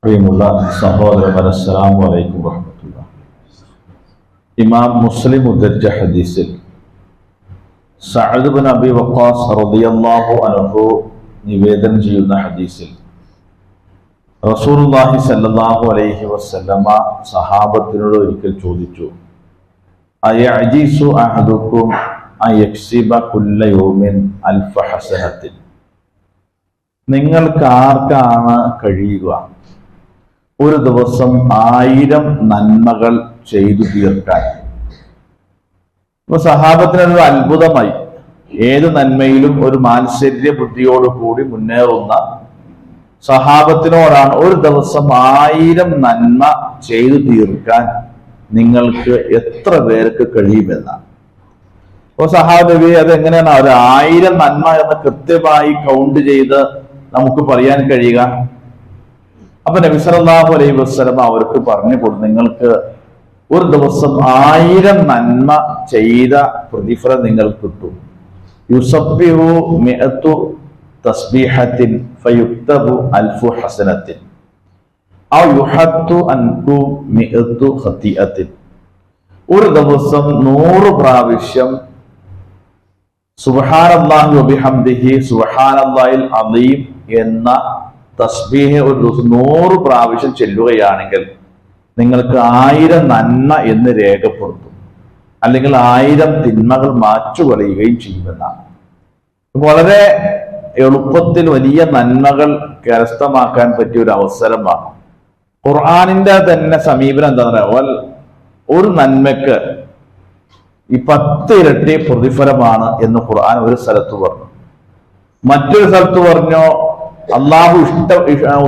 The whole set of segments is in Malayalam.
പ്രിയമുള്ള സഹോദരന്മാരെ, അസ്സലാമു അലൈക്കും വറഹ്മത്തുള്ളാഹി. ഇമാം മുസ്ലിം ഉദ്ധരിച്ച ഹദീസിൽ സഅദ് ബിൻ അബി വഖാസ് റളിയല്ലാഹു അൻഹു നിവേദനം ചെയ്യുന്ന ഹദീസിൽ റസൂലുള്ളാഹി സ്വല്ലല്ലാഹു അലൈഹി വസല്ലമ സഹാബത്തിനോട് ഒരിക്കൽ ചോദിച്ചു, അയഅജിസു അഹദുക്കും അയക്സിബ കുല്ല യൗമിൻ അൽഫ ഹസനത്തിൻ. നിങ്ങൾക്ക് ആർക്കാണ് കഴിയുക ഒരു ദിവസം 1000 നന്മകൾ ചെയ്തു തീർക്കാൻ? ഇപ്പൊ സഹാബത്തിനൊരു അത്ഭുതമായി. ഏത് നന്മയിലും ഒരു മാത്സര്യ ബുദ്ധിയോടുകൂടി മുന്നേറുന്ന സഹാബത്തിനോടാണ് ഒരു ദിവസം 1000 നന്മ ചെയ്തു തീർക്കാൻ നിങ്ങൾക്ക് എത്ര പേർക്ക് കഴിയുമെന്നാണ്. അപ്പൊ സഹാബി അതെങ്ങനെയാണ് ഒരു 1000 നന്മ എന്ന് കൃത്യമായി കൗണ്ട് ചെയ്ത് നമുക്ക് പറയാൻ കഴിയുക? അപ്പൊ നബി സല്ലല്ലാഹു അലൈഹി വസല്ലം അവർക്ക് പറഞ്ഞു കൊടുത്തു, നിങ്ങൾക്ക് ഒരു ദിവസം 1000 നന്മ ചെയ്ത പ്രതിഫലം നിങ്ങൾക്ക് കിട്ടും. യുസബ്ബിഹു മിഅതു തസ്ബീഹത്തിൻ ഫയുക്തബു അൽഫു ഹസനത്തിൻ ഔ യുഹത്തു അൻകു മിഅതു ഖതിഅത്തിൻ. ഒരു ദിവസം 100 പ്രാവശ്യം സുബ്ഹാനല്ലാഹി വബിഹംദിഹി സുബ്ഹാനല്ലാഹിൽ അദീം എന്ന തസ്ബീഹ് ഒരു ദിവസം 100 പ്രാവശ്യം ചെല്ലുകയാണെങ്കിൽ നിങ്ങൾക്ക് 1000 നന്മ എന്ന് രേഖപ്പെടുത്തും, അല്ലെങ്കിൽ 1000 തിന്മകൾ മാറ്റുകളയുകയും ചെയ്യുമെന്നാണ്. വളരെ എളുപ്പത്തിൽ വലിയ നന്മകൾ കരസ്ഥമാക്കാൻ പറ്റിയ ഒരു അവസരമാണ്. ഖുർആനിന്റെ തന്നെ സമീപനം എന്താണെന്ന് പറയാം, ഒരു നന്മക്ക് ഈ 10 ഇരട്ടി പ്രതിഫലമാണ് എന്ന് ഖുർആൻ ഒരു സ്ഥലത്ത് പറഞ്ഞു. മറ്റൊരു സ്ഥലത്ത് പറഞ്ഞു, അള്ളാഹു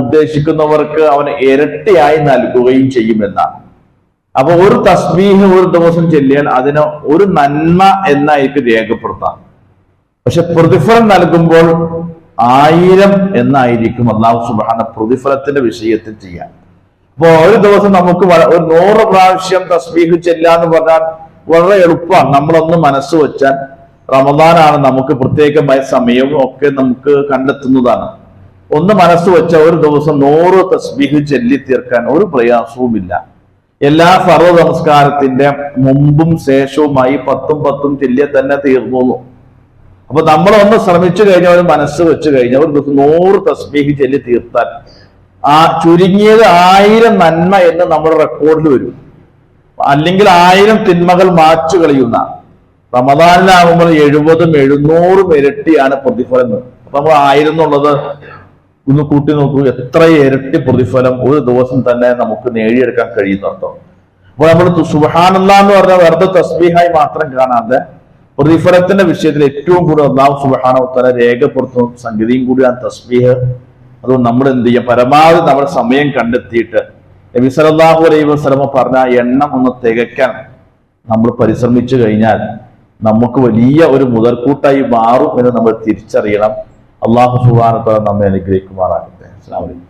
ഉദ്ദേശിക്കുന്നവർക്ക് അവന് ഇരട്ടിയായി നൽകുകയും ചെയ്യുമെന്നാണ്. അപ്പൊ ഒരു തസ്ബീഹ് ഒരു ദിവസം ചെല്ലിയാൽ അതിന് ഒരു നന്മ എന്നായിരിക്കും രേഖപ്പെടുത്താം. പക്ഷെ പ്രതിഫലം നൽകുമ്പോൾ 1000 എന്നായിരിക്കും അള്ളാഹു സുബ്ഹാനഹു പ്രതിഫലത്തിന്റെ വിഷയത്തിൽ ചെയ്യാൻ. അപ്പൊ ഒരു ദിവസം നമുക്ക് ഒരു 100 പ്രാവശ്യം തസ്ബീഹ് ചെല്ലാന്ന് പറഞ്ഞാൽ വളരെ എളുപ്പമാണ്. നമ്മളൊന്ന് മനസ്സ് വെച്ചാൽ റമദാനാണ്, നമുക്ക് പ്രത്യേകമായ സമയവും ഒക്കെ നമുക്ക് കണ്ടെത്തുന്നതാണ്. ഒന്ന് മനസ്സ് വെച്ച ഒരു ദിവസം 100 തസ്ബീഹ് ചൊല്ലി തീർക്കാൻ ഒരു പ്രയാസവുമില്ല. എല്ലാ ഫർദ് നമസ്കാരത്തിന്റെ മുമ്പും ശേഷവുമായി 10 ചൊല്ലിയ തന്നെ തീർന്നു. അപ്പൊ നമ്മൾ ഒന്ന് ശ്രമിച്ചു കഴിഞ്ഞാൽ, ഒരു മനസ്സ് വെച്ച് കഴിഞ്ഞാൽ ഒരു ദിവസം 100 തസ്ബീഹ് ചൊല്ലി തീർത്താൽ ആ ചുരുങ്ങിയത് 1000 നന്മ എന്ന് നമ്മുടെ റെക്കോർഡിൽ വരും. അല്ലെങ്കിൽ 1000 തിന്മകൾ മാച്ചു കളയുന്ന. റമദാനിലാകുമ്പോൾ 70ഉം 700ഉം ഇരട്ടിയാണ് പ്രതിഫലം. അപ്പൊ നമ്മൾ 1000 എന്നുള്ളത് ഒന്ന് കൂട്ടി നോക്കൂ, എത്ര ഇരട്ടി പ്രതിഫലം ഒരു ദിവസം തന്നെ നമുക്ക് നേടിയെടുക്കാൻ കഴിയുന്നുണ്ടോ? അപ്പോൾ നമ്മൾ സുബ്ഹാനല്ലാഹ് എന്ന് പറഞ്ഞാൽ വെറുതെ തസ്ബീഹായി മാത്രം കാണാതെ പ്രതിഫലത്തിന്റെ വിഷയത്തിൽ ഏറ്റവും കൂടുതൽ അല്ലാഹു സുബ്ഹാനഹു വ തആല രേഖപ്പെടുത്തുന്ന സംഗതിയും കൂടിയാണ് തസ്ബീഹ്. അതുകൊണ്ട് നമ്മൾ എന്ത് ചെയ്യാം, പരമാവധി നമ്മുടെ സമയം കണ്ടെത്തിയിട്ട് നബി സല്ലല്ലാഹു അലൈഹി വസല്ലം പറഞ്ഞ എണ്ണം ഒന്ന് തികയ്ക്കാൻ നമ്മൾ പരിശ്രമിച്ചു കഴിഞ്ഞാൽ നമുക്ക് വലിയ ഒരു മുതൽക്കൂട്ടായി മാറും എന്ന് നമ്മൾ തിരിച്ചറിയണം. അല്ലാഹു സുബ്ഹാനഹു വ തആല നമ്മെ അനുഗ്രഹിക്കുമാറാകട്ടെ. അസ്സലാമു അലൈക്കും.